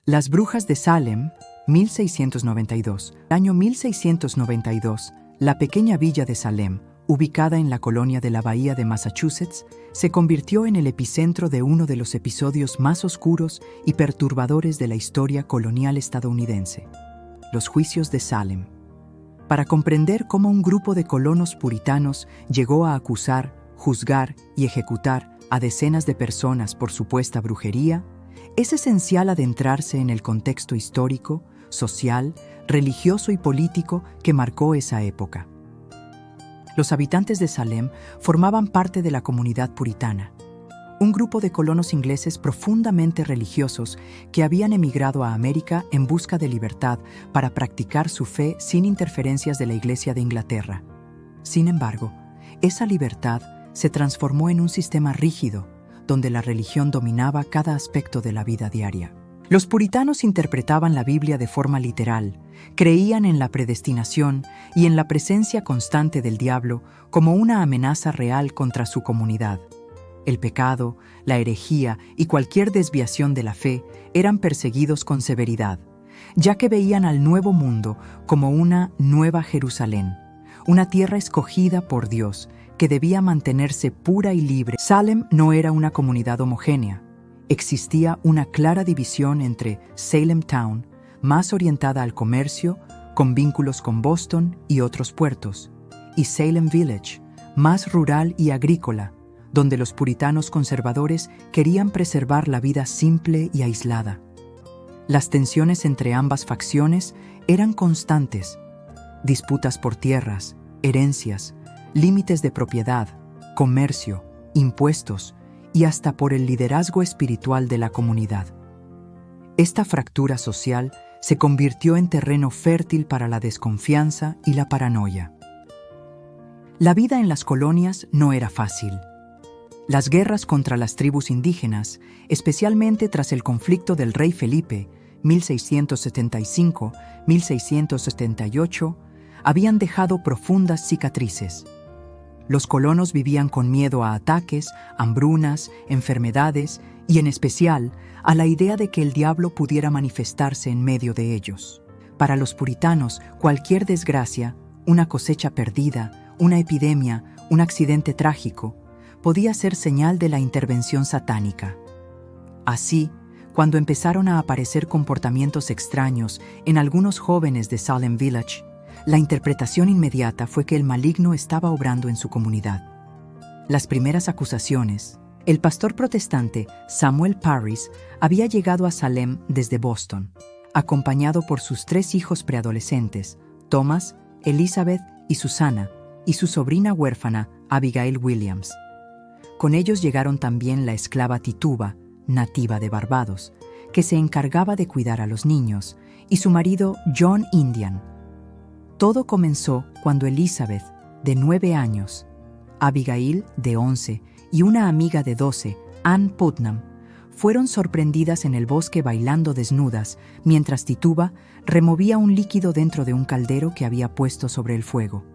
Las brujas de Salem, 1692. Año 1692, la pequeña villa de Salem, ubicada en la colonia de la Bahía de Massachusetts, se convirtió en el epicentro de uno de los episodios más oscuros y perturbadores de la historia colonial estadounidense: los juicios de Salem. Para comprender cómo un grupo de colonos puritanos llegó a acusar, juzgar y ejecutar a decenas de personas por supuesta brujería, es esencial adentrarse en el contexto histórico, social, religioso y político que marcó esa época. Los habitantes de Salem formaban parte de la comunidad puritana, un grupo de colonos ingleses profundamente religiosos que habían emigrado a América en busca de libertad para practicar su fe sin interferencias de la Iglesia de Inglaterra. Sin embargo, esa libertad se transformó en un sistema rígido, donde la religión dominaba cada aspecto de la vida diaria. Los puritanos interpretaban la Biblia de forma literal, creían en la predestinación y en la presencia constante del diablo como una amenaza real contra su comunidad. El pecado, la herejía y cualquier desviación de la fe eran perseguidos con severidad, ya que veían al Nuevo Mundo como una nueva Jerusalén, una tierra escogida por Dios que debía mantenerse pura y libre. Salem no era una comunidad homogénea. Existía una clara división entre Salem Town, más orientada al comercio, con vínculos con Boston y otros puertos, y Salem Village, más rural y agrícola, donde los puritanos conservadores querían preservar la vida simple y aislada. Las tensiones entre ambas facciones eran constantes: disputas por tierras, herencias, límites de propiedad, comercio, impuestos y hasta por el liderazgo espiritual de la comunidad. Esta fractura social se convirtió en terreno fértil para la desconfianza y la paranoia. La vida en las colonias no era fácil. Las guerras contra las tribus indígenas, especialmente tras el conflicto del rey Felipe, 1675-1678, habían dejado profundas cicatrices. Los colonos vivían con miedo a ataques, hambrunas, enfermedades y, en especial, a la idea de que el diablo pudiera manifestarse en medio de ellos. Para los puritanos, cualquier desgracia, una cosecha perdida, una epidemia, un accidente trágico, podía ser señal de la intervención satánica. Así, cuando empezaron a aparecer comportamientos extraños en algunos jóvenes de Salem Village, la interpretación inmediata fue que el maligno estaba obrando en su comunidad. Las primeras acusaciones: el pastor protestante Samuel Parris había llegado a Salem desde Boston, acompañado por sus 3 hijos preadolescentes, Thomas, Elizabeth y Susana, y su sobrina huérfana, Abigail Williams. Con ellos llegaron también la esclava Tituba, nativa de Barbados, que se encargaba de cuidar a los niños, y su marido John Indian. Todo comenzó cuando Elizabeth, de 9 años, Abigail, de 11, y una amiga de 12, Ann Putnam, fueron sorprendidas en el bosque bailando desnudas mientras Tituba removía un líquido dentro de un caldero que había puesto sobre el fuego.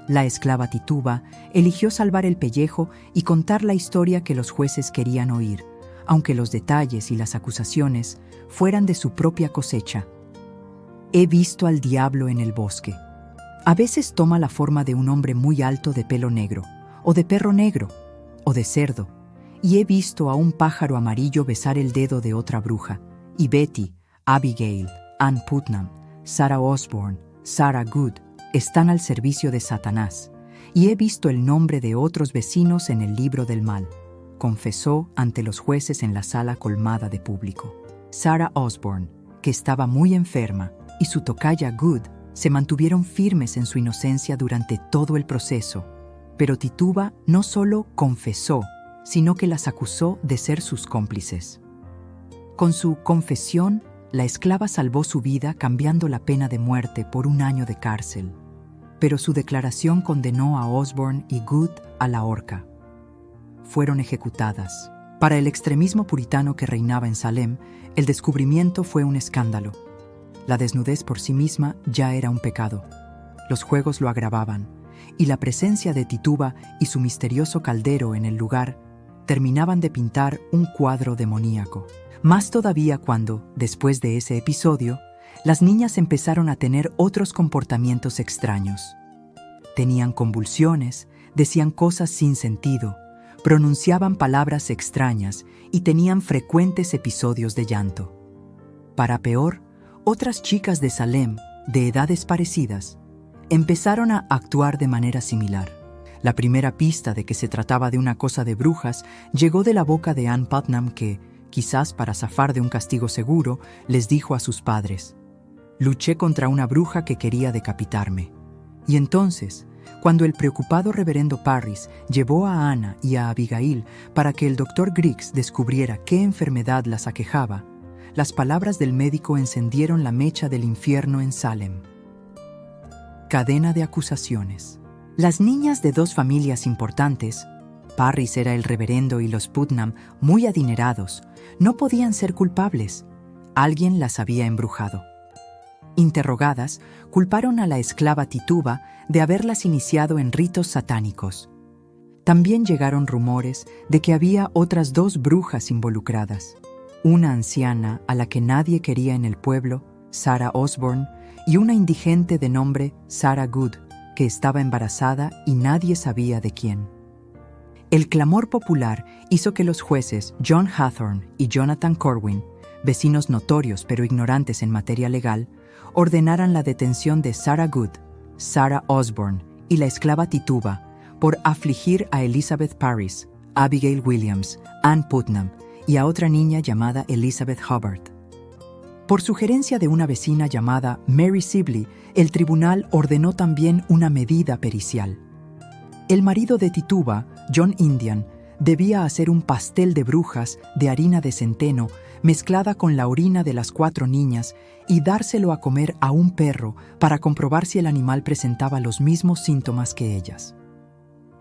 La esclava Tituba eligió salvar el pellejo y contar la historia que los jueces querían oír, aunque los detalles y las acusaciones fueran de su propia cosecha. He visto al diablo en el bosque. A veces toma la forma de un hombre muy alto de pelo negro, o de perro negro, o de cerdo, y he visto a un pájaro amarillo besar el dedo de otra bruja, y Betty, Abigail, Ann Putnam, Sarah Osborne, Sarah Good están al servicio de Satanás, y he visto el nombre de otros vecinos en el libro del mal, confesó ante los jueces en la sala colmada de público. Sarah Osborne, que estaba muy enferma, y su tocaya Good se mantuvieron firmes en su inocencia durante todo el proceso, pero Tituba no solo confesó, sino que las acusó de ser sus cómplices. Con su confesión, la esclava salvó su vida cambiando la pena de muerte por 1 año de cárcel, pero su declaración condenó a Osborne y Good a la horca. Fueron ejecutadas. Para el extremismo puritano que reinaba en Salem, el descubrimiento fue un escándalo. La desnudez por sí misma ya era un pecado. Los juegos lo agravaban, y la presencia de Tituba y su misterioso caldero en el lugar terminaban de pintar un cuadro demoníaco. Más todavía cuando, después de ese episodio, las niñas empezaron a tener otros comportamientos extraños. Tenían convulsiones, decían cosas sin sentido, pronunciaban palabras extrañas y tenían frecuentes episodios de llanto. Para peor, otras chicas de Salem, de edades parecidas, empezaron a actuar de manera similar. La primera pista de que se trataba de una cosa de brujas llegó de la boca de Ann Putnam que, quizás para zafar de un castigo seguro, les dijo a sus padres: «Luché contra una bruja que quería decapitarme». Y entonces, cuando el preocupado reverendo Parris llevó a Anna y a Abigail para que el doctor Griggs descubriera qué enfermedad las aquejaba, las palabras del médico encendieron la mecha del infierno en Salem. Cadena de acusaciones. Las niñas de dos familias importantes, Parris era el reverendo y los Putnam, muy adinerados, no podían ser culpables. Alguien las había embrujado. Interrogadas, culparon a la esclava Tituba de haberlas iniciado en ritos satánicos. También llegaron rumores de que había otras dos brujas involucradas. Una anciana a la que nadie quería en el pueblo, Sarah Osborne, y una indigente de nombre Sarah Good, que estaba embarazada y nadie sabía de quién. El clamor popular hizo que los jueces John Hathorne y Jonathan Corwin, vecinos notorios pero ignorantes en materia legal, ordenaran la detención de Sarah Good, Sarah Osborne y la esclava Tituba por afligir a Elizabeth Parris, Abigail Williams, Ann Putnam y a otra niña llamada Elizabeth Hubbard. Por sugerencia de una vecina llamada Mary Sibley, el tribunal ordenó también una medida pericial. El marido de Tituba, John Indian, debía hacer un pastel de brujas de harina de centeno mezclada con la orina de las 4 niñas y dárselo a comer a un perro para comprobar si el animal presentaba los mismos síntomas que ellas.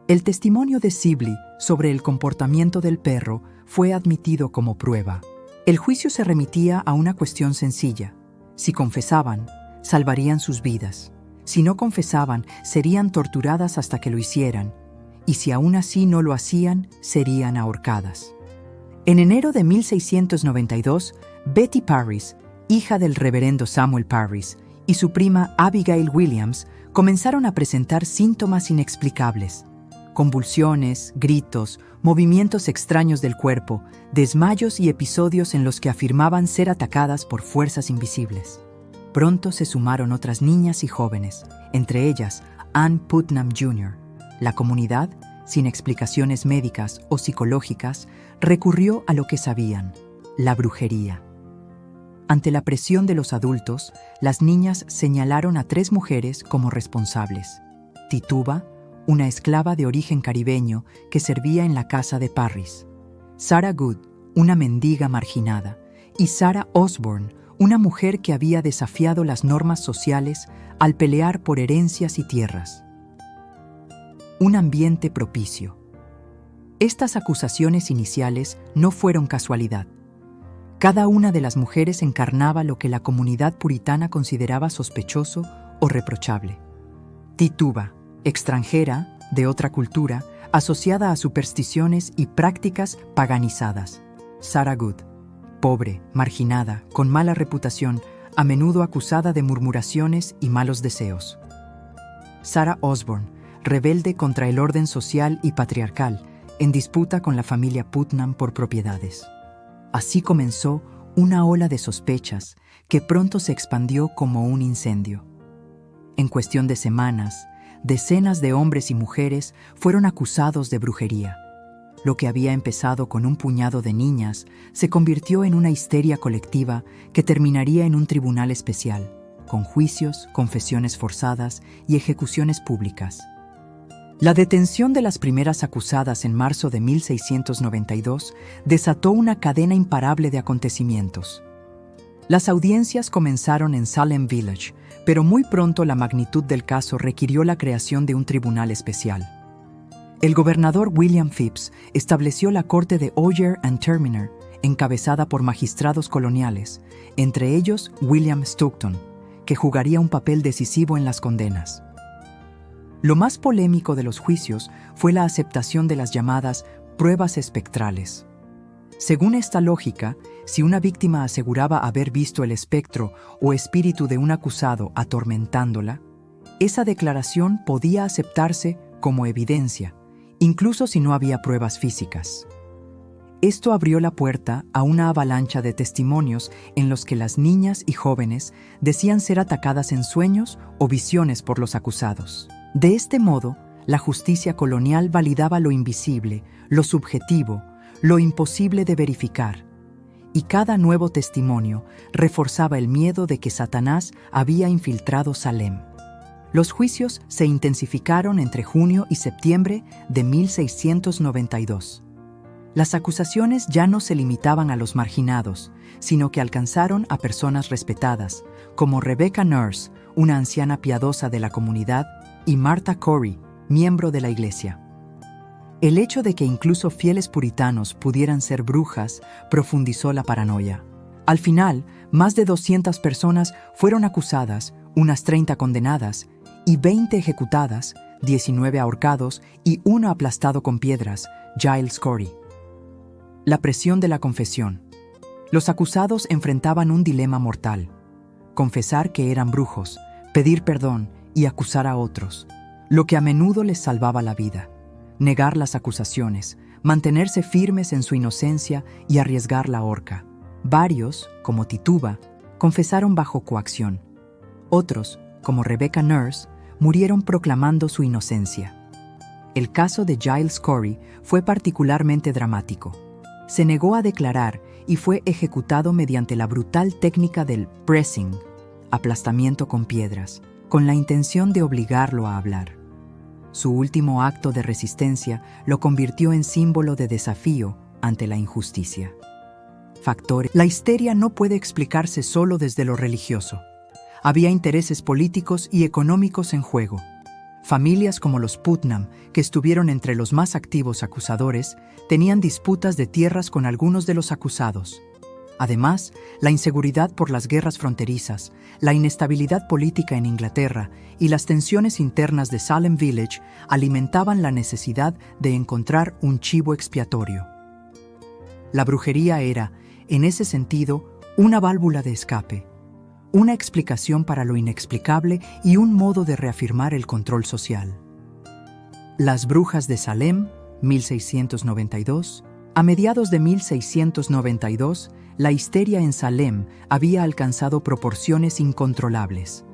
El testimonio de Sibley sobre el comportamiento del perro fue admitido como prueba. El juicio se remitía a una cuestión sencilla. Si confesaban, salvarían sus vidas. Si no confesaban, serían torturadas hasta que lo hicieran. Y si aún así no lo hacían, serían ahorcadas. En enero de 1692, Betty Parris, hija del reverendo Samuel Parris, y su prima Abigail Williams comenzaron a presentar síntomas inexplicables: convulsiones, gritos, movimientos extraños del cuerpo, desmayos y episodios en los que afirmaban ser atacadas por fuerzas invisibles. Pronto se sumaron otras niñas y jóvenes, entre ellas Ann Putnam Jr. La comunidad, sin explicaciones médicas o psicológicas, recurrió a lo que sabían: la brujería. Ante la presión de los adultos, las niñas señalaron a 3 mujeres como responsables: Tituba, una esclava de origen caribeño que servía en la casa de Parris; Sarah Good, una mendiga marginada; y Sarah Osborne, una mujer que había desafiado las normas sociales al pelear por herencias y tierras. Un ambiente propicio. Estas acusaciones iniciales no fueron casualidad. Cada una de las mujeres encarnaba lo que la comunidad puritana consideraba sospechoso o reprochable. Tituba, extranjera, de otra cultura, asociada a supersticiones y prácticas paganizadas. Sarah Good, pobre, marginada, con mala reputación, a menudo acusada de murmuraciones y malos deseos. Sarah Osborne, rebelde contra el orden social y patriarcal, en disputa con la familia Putnam por propiedades. Así comenzó una ola de sospechas que pronto se expandió como un incendio. En cuestión de semanas, decenas de hombres y mujeres fueron acusados de brujería. Lo que había empezado con un puñado de niñas se convirtió en una histeria colectiva que terminaría en un tribunal especial, con juicios, confesiones forzadas y ejecuciones públicas. La detención de las primeras acusadas en marzo de 1692 desató una cadena imparable de acontecimientos. Las audiencias comenzaron en Salem Village, pero muy pronto la magnitud del caso requirió la creación de un tribunal especial. El gobernador William Phips estableció la corte de Oyer and Terminer, encabezada por magistrados coloniales, entre ellos William Stockton, que jugaría un papel decisivo en las condenas. Lo más polémico de los juicios fue la aceptación de las llamadas pruebas espectrales. Según esta lógica, si una víctima aseguraba haber visto el espectro o espíritu de un acusado atormentándola, esa declaración podía aceptarse como evidencia, incluso si no había pruebas físicas. Esto abrió la puerta a una avalancha de testimonios en los que las niñas y jóvenes decían ser atacadas en sueños o visiones por los acusados. De este modo, la justicia colonial validaba lo invisible, lo subjetivo, lo imposible de verificar, y cada nuevo testimonio reforzaba el miedo de que Satanás había infiltrado Salem. Los juicios se intensificaron entre junio y septiembre de 1692. Las acusaciones ya no se limitaban a los marginados, sino que alcanzaron a personas respetadas, como Rebecca Nurse, una anciana piadosa de la comunidad, y Martha Corey, miembro de la iglesia. El hecho de que incluso fieles puritanos pudieran ser brujas profundizó la paranoia. Al final, más de 200 personas fueron acusadas, unas 30 condenadas, y 20 ejecutadas, 19 ahorcados y uno aplastado con piedras, Giles Corey. La presión de la confesión. Los acusados enfrentaban un dilema mortal: confesar que eran brujos, pedir perdón y acusar a otros, lo que a menudo les salvaba la vida; negar las acusaciones, mantenerse firmes en su inocencia y arriesgar la horca. Varios, como Tituba, confesaron bajo coacción. Otros, como Rebecca Nurse, murieron proclamando su inocencia. El caso de Giles Corey fue particularmente dramático. Se negó a declarar y fue ejecutado mediante la brutal técnica del pressing, aplastamiento con piedras, con la intención de obligarlo a hablar. Su último acto de resistencia lo convirtió en símbolo de desafío ante la injusticia. Factores. La histeria no puede explicarse solo desde lo religioso. Había intereses políticos y económicos en juego. Familias como los Putnam, que estuvieron entre los más activos acusadores, tenían disputas de tierras con algunos de los acusados. Además, la inseguridad por las guerras fronterizas, la inestabilidad política en Inglaterra y las tensiones internas de Salem Village alimentaban la necesidad de encontrar un chivo expiatorio. La brujería era, en ese sentido, una válvula de escape, una explicación para lo inexplicable y un modo de reafirmar el control social. Las brujas de Salem, 1692. A mediados de 1692, la histeria en Salem había alcanzado proporciones incontrolables.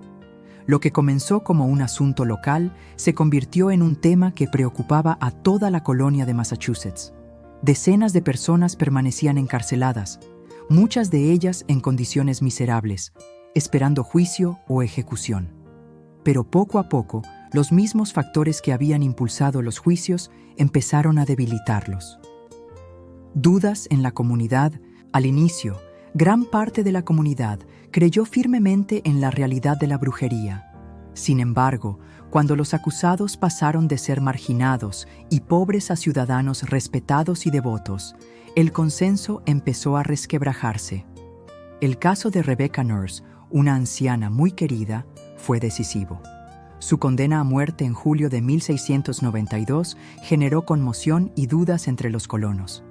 Lo que comenzó como un asunto local se convirtió en un tema que preocupaba a toda la colonia de Massachusetts. Decenas de personas permanecían encarceladas, muchas de ellas en condiciones miserables, esperando juicio o ejecución. Pero poco a poco, los mismos factores que habían impulsado los juicios empezaron a debilitarlos. Dudas en la comunidad. Al inicio, gran parte de la comunidad creyó firmemente en la realidad de la brujería. Sin embargo, cuando los acusados pasaron de ser marginados y pobres a ciudadanos respetados y devotos, el consenso empezó a resquebrajarse. El caso de Rebecca Nurse, una anciana muy querida, fue decisivo. Su condena a muerte en julio de 1692 generó conmoción y dudas entre los colonos.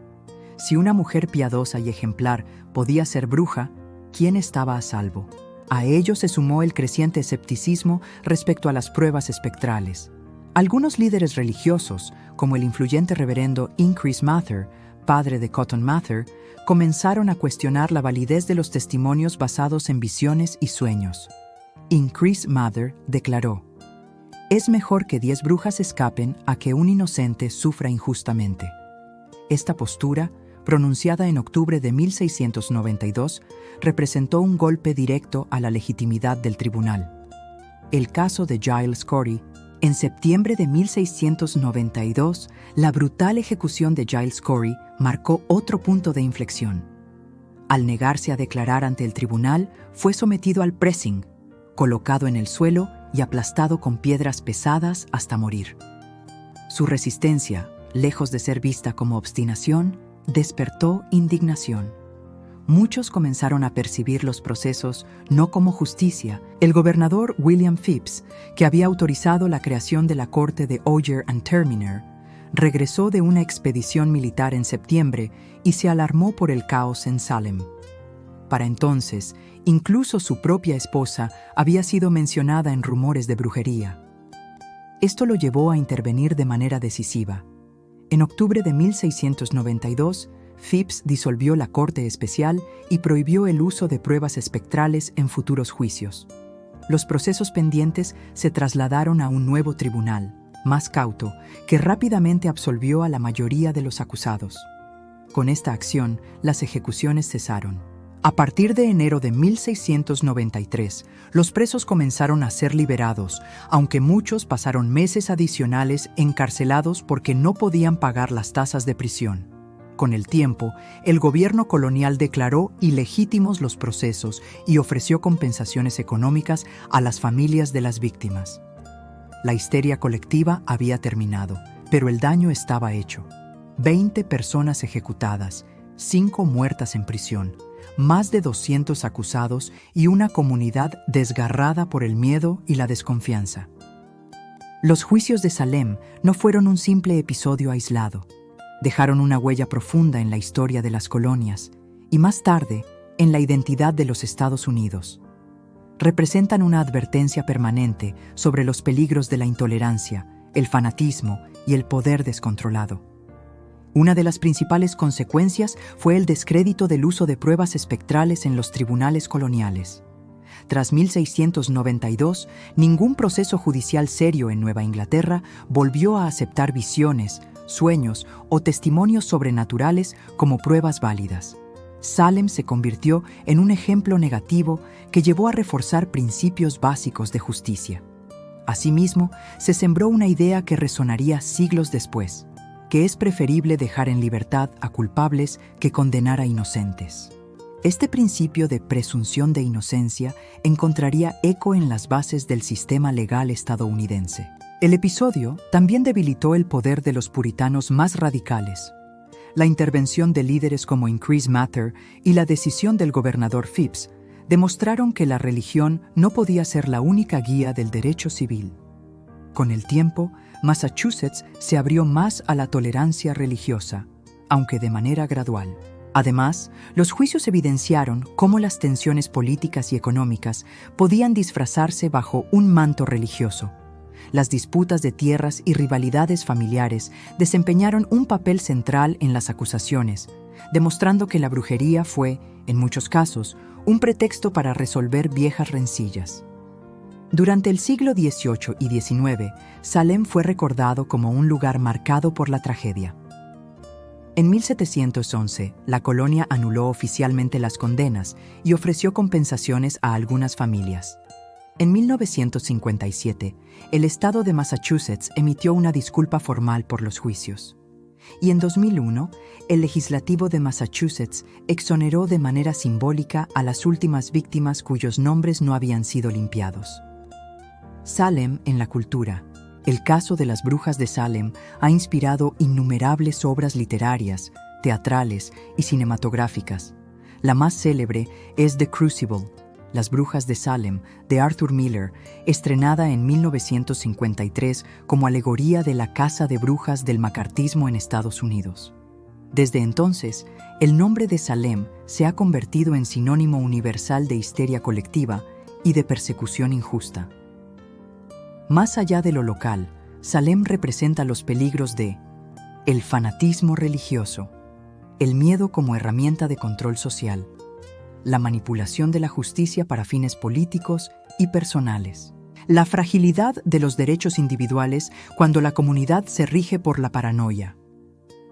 Si una mujer piadosa y ejemplar podía ser bruja, ¿quién estaba a salvo? A ello se sumó el creciente escepticismo respecto a las pruebas espectrales. Algunos líderes religiosos, como el influyente reverendo Increase Mather, padre de Cotton Mather, comenzaron a cuestionar la validez de los testimonios basados en visiones y sueños. Increase Mather declaró: «Es mejor que 10 brujas escapen a que un inocente sufra injustamente». Esta postura, pronunciada en octubre de 1692, representó un golpe directo a la legitimidad del tribunal. El caso de Giles Corey. En septiembre de 1692, la brutal ejecución de Giles Corey marcó otro punto de inflexión. Al negarse a declarar ante el tribunal, fue sometido al pressing, colocado en el suelo y aplastado con piedras pesadas hasta morir. Su resistencia, lejos de ser vista como obstinación, despertó indignación. Muchos comenzaron a percibir los procesos no como justicia. El gobernador William Phips, que había autorizado la creación de la corte de Oyer and Terminer, regresó de una expedición militar en septiembre y se alarmó por el caos en Salem. Para entonces, incluso su propia esposa había sido mencionada en rumores de brujería. Esto lo llevó a intervenir de manera decisiva. En octubre de 1692, Phips disolvió la Corte Especial y prohibió el uso de pruebas espectrales en futuros juicios. Los procesos pendientes se trasladaron a un nuevo tribunal, más cauto, que rápidamente absolvió a la mayoría de los acusados. Con esta acción, las ejecuciones cesaron. A partir de enero de 1693, los presos comenzaron a ser liberados, aunque muchos pasaron meses adicionales encarcelados porque no podían pagar las tasas de prisión. Con el tiempo, el gobierno colonial declaró ilegítimos los procesos y ofreció compensaciones económicas a las familias de las víctimas. La histeria colectiva había terminado, pero el daño estaba hecho. 20 personas ejecutadas, 5 muertas en prisión, más de 200 acusados y una comunidad desgarrada por el miedo y la desconfianza. Los juicios de Salem no fueron un simple episodio aislado. Dejaron una huella profunda en la historia de las colonias y más tarde en la identidad de los Estados Unidos. Representan una advertencia permanente sobre los peligros de la intolerancia, el fanatismo y el poder descontrolado. Una de las principales consecuencias fue el descrédito del uso de pruebas espectrales en los tribunales coloniales. Tras 1692, ningún proceso judicial serio en Nueva Inglaterra volvió a aceptar visiones, sueños o testimonios sobrenaturales como pruebas válidas. Salem se convirtió en un ejemplo negativo que llevó a reforzar principios básicos de justicia. Asimismo, se sembró una idea que resonaría siglos después, que es preferible dejar en libertad a culpables que condenar a inocentes. Este principio de presunción de inocencia encontraría eco en las bases del sistema legal estadounidense. El episodio también debilitó el poder de los puritanos más radicales. La intervención de líderes como Increase Mather y la decisión del gobernador Phips demostraron que la religión no podía ser la única guía del derecho civil. Con el tiempo, Massachusetts se abrió más a la tolerancia religiosa, aunque de manera gradual. Además, los juicios evidenciaron cómo las tensiones políticas y económicas podían disfrazarse bajo un manto religioso. Las disputas de tierras y rivalidades familiares desempeñaron un papel central en las acusaciones, demostrando que la brujería fue, en muchos casos, un pretexto para resolver viejas rencillas. Durante el siglo XVIII y XIX, Salem fue recordado como un lugar marcado por la tragedia. En 1711, la colonia anuló oficialmente las condenas y ofreció compensaciones a algunas familias. En 1957, el estado de Massachusetts emitió una disculpa formal por los juicios. Y en 2001, el legislativo de Massachusetts exoneró de manera simbólica a las últimas víctimas cuyos nombres no habían sido limpiados. Salem en la cultura. El caso de las brujas de Salem ha inspirado innumerables obras literarias, teatrales y cinematográficas. La más célebre es The Crucible, Las brujas de Salem, de Arthur Miller, estrenada en 1953 como alegoría de la caza de brujas del macartismo en Estados Unidos. Desde entonces, el nombre de Salem se ha convertido en sinónimo universal de histeria colectiva y de persecución injusta. Más allá de lo local, Salem representa los peligros de el fanatismo religioso, el miedo como herramienta de control social, la manipulación de la justicia para fines políticos y personales, la fragilidad de los derechos individuales cuando la comunidad se rige por la paranoia.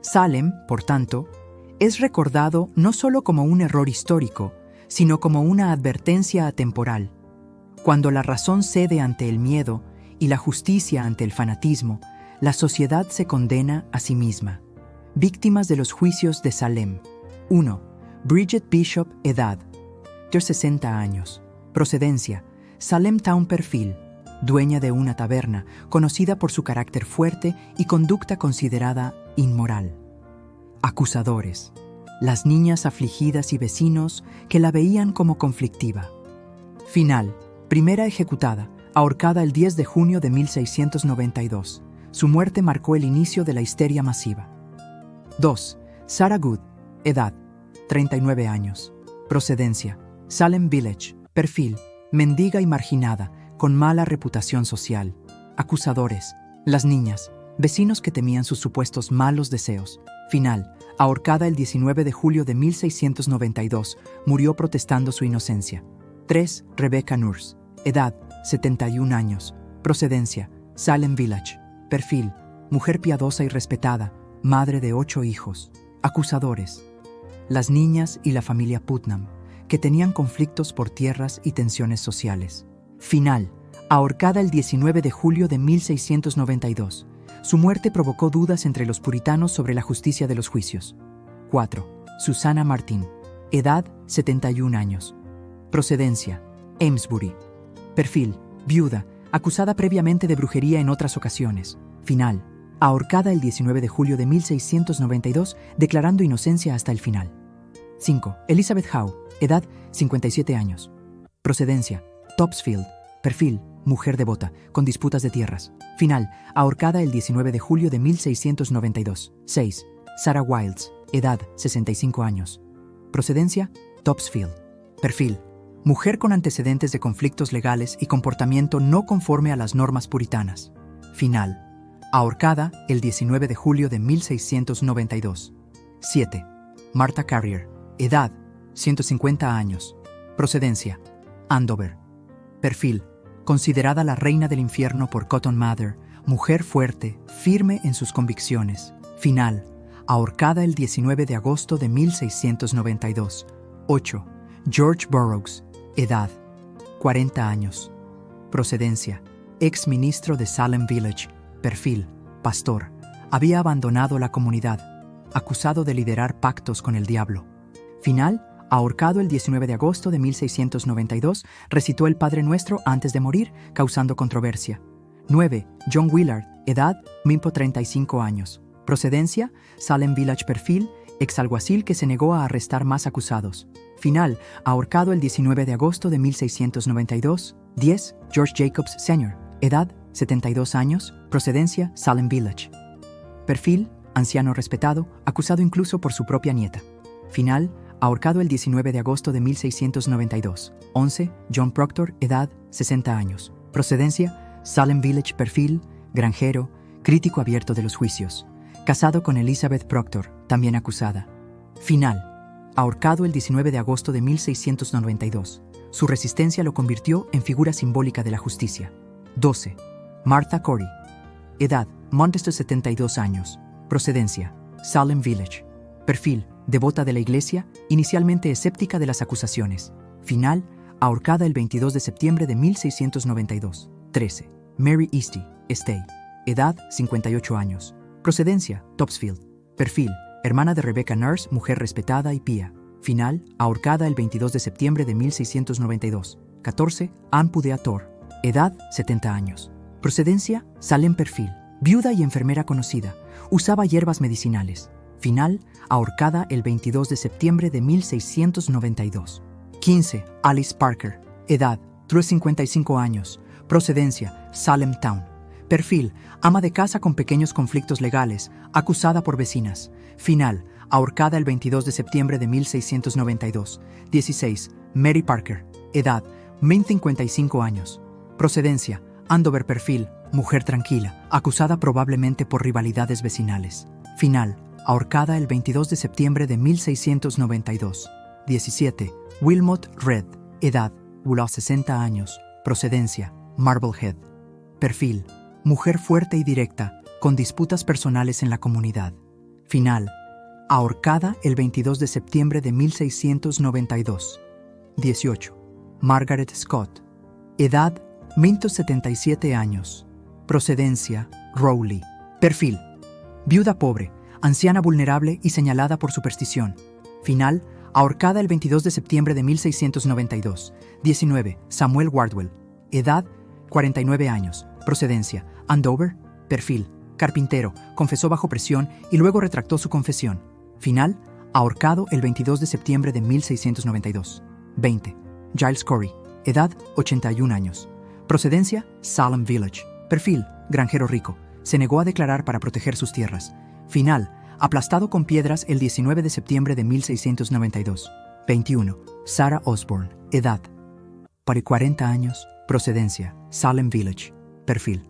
Salem, por tanto, es recordado no solo como un error histórico, sino como una advertencia atemporal. Cuando la razón cede ante el miedo y la justicia ante el fanatismo, la sociedad se condena a sí misma. Víctimas de los juicios de Salem. 1. Bridget Bishop, edad, 60 años. Procedencia, Salem Town Perfil, dueña de una taberna, conocida por su carácter fuerte y conducta considerada inmoral. Acusadores, las niñas afligidas y vecinos que la veían como conflictiva. Final, primera ejecutada, ahorcada el 10 de junio de 1692. Su muerte marcó el inicio de la histeria masiva. 2. Sarah Good. Edad: 39 años. Procedencia: Salem Village. Perfil: mendiga y marginada, con mala reputación social. Acusadores: las niñas, vecinos que temían sus supuestos malos deseos. Final: ahorcada el 19 de julio de 1692, murió protestando su inocencia. 3. Rebecca Nurse. Edad: 71 años. Procedencia: Salem Village. Perfil: mujer piadosa y respetada, madre de 8 hijos. Acusadores: las niñas y la familia Putnam, que tenían conflictos por tierras y tensiones sociales. Final: ahorcada el 19 de julio de 1692. Su muerte provocó dudas entre los puritanos sobre la justicia de los juicios. 4. Susanna Martin. Edad: 71 años. Procedencia: Amesbury. Perfil: viuda, acusada previamente de brujería en otras ocasiones. Final: ahorcada el 19 de julio de 1692, declarando inocencia hasta el final. 5. Elizabeth Howe. Edad: 57 años. Procedencia: Topsfield. Perfil: mujer devota, con disputas de tierras. Final: ahorcada el 19 de julio de 1692. 6. Sarah Wilds. Edad: 65 años. Procedencia: Topsfield. Perfil: mujer con antecedentes de conflictos legales y comportamiento no conforme a las normas puritanas. Final: ahorcada el 19 de julio de 1692. 7. Martha Carrier. Edad: 150 años. Procedencia: Andover. Perfil: considerada la reina del infierno por Cotton Mather, mujer fuerte, firme en sus convicciones. Final: ahorcada el 19 de agosto de 1692. 8. George Burroughs. Edad: 40 años. Procedencia: ex ministro de Salem Village. Perfil: pastor. Había abandonado la comunidad, acusado de liderar pactos con el diablo. Final: ahorcado el 19 de agosto de 1692, recitó el Padre Nuestro antes de morir, causando controversia. 9. John Willard. Edad: 35 años. Procedencia: Salem Village. Perfil: exalguacil que se negó a arrestar más acusados. Final: ahorcado el 19 de agosto de 1692. 10. George Jacobs Sr. Edad: 72 años. Procedencia: Salem Village. Perfil: anciano respetado, acusado incluso por su propia nieta. Final: ahorcado el 19 de agosto de 1692. 11. John Proctor. Edad: 60 años. Procedencia: Salem Village. Perfil: granjero, crítico abierto de los juicios. Casado con Elizabeth Proctor, también acusada. Final: ahorcado el 19 de agosto de 1692. Su resistencia lo convirtió en figura simbólica de la justicia. 12. Martha Corey. Edad: Montestor, 72 años. Procedencia: Salem Village. Perfil: devota de la iglesia, inicialmente escéptica de las acusaciones. Final: ahorcada el 22 de septiembre de 1692. 13. Mary Easty. Estey. Edad: 58 años. Procedencia: Topsfield. Perfil: hermana de Rebecca Nurse, mujer respetada y pía. Final: ahorcada el 22 de septiembre de 1692. 14. Anne Pudeator. Edad: 70 años. Procedencia: Salem. Perfil: viuda y enfermera conocida. Usaba hierbas medicinales. Final: ahorcada el 22 de septiembre de 1692. 15. Alice Parker. Edad: 55 años. Procedencia: Salem Town. Perfil: ama de casa con pequeños conflictos legales, acusada por vecinas. Final: ahorcada el 22 de septiembre de 1692. 16. Mary Parker. Edad: 55 años. Procedencia: Andover. Perfil: mujer tranquila, acusada probablemente por rivalidades vecinales. Final: ahorcada el 22 de septiembre de 1692. 17. Wilmot Red. Edad: 60 años. Procedencia: Marblehead. Perfil: mujer fuerte y directa, con disputas personales en la comunidad. Final: ahorcada el 22 de septiembre de 1692. 18. Margaret Scott. Edad: 77 años. Procedencia: Rowley. Perfil: viuda pobre, anciana vulnerable y señalada por superstición. Final: ahorcada el 22 de septiembre de 1692. 19. Samuel Wardwell. Edad: 49 años. Procedencia: Andover. Perfil: carpintero, confesó bajo presión y luego retractó su confesión. Final: ahorcado el 22 de septiembre de 1692. 20. Giles Corey. Edad: 81 años. Procedencia: Salem Village. Perfil: granjero rico. Se negó a declarar para proteger sus tierras. Final, aplastado con piedras el 19 de septiembre de 1692. 21. Sarah Osborne. Edad: 40 años. Procedencia: Salem Village. Perfil: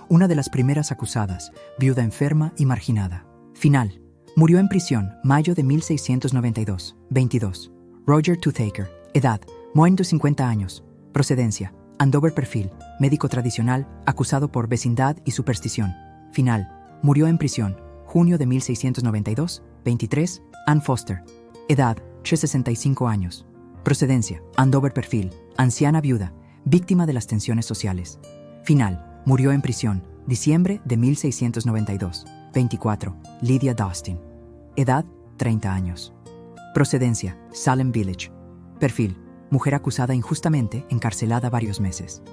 una de las primeras acusadas, viuda enferma y marginada. Final: murió en prisión, mayo de 1692. 22. Roger Toothaker. Edad: 50 años. Procedencia: Andover. Perfil: médico tradicional, acusado por vecindad y superstición. Final: murió en prisión, junio de 1692. 23. Ann Foster. Edad: 65 años. Procedencia: Andover. Perfil: anciana viuda, víctima de las tensiones sociales. Final: murió en prisión, diciembre de 1692. 24. Lydia Dustin. Edad: 30 años. Procedencia: Salem Village. Perfil: mujer acusada injustamente, encarcelada varios meses.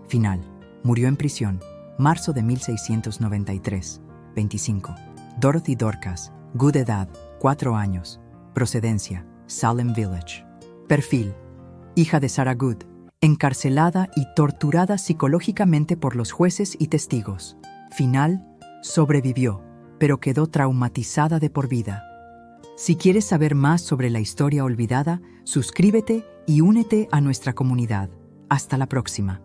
Final: murió en prisión, marzo de 1693. 25. Dorothy Dorcas. Good. Edad: 4 años. Procedencia: Salem Village. Perfil: hija de Sarah Good, encarcelada y torturada psicológicamente por los jueces y testigos. Final: sobrevivió, pero quedó traumatizada de por vida. Si quieres saber más sobre la historia olvidada, suscríbete y únete a nuestra comunidad. Hasta la próxima.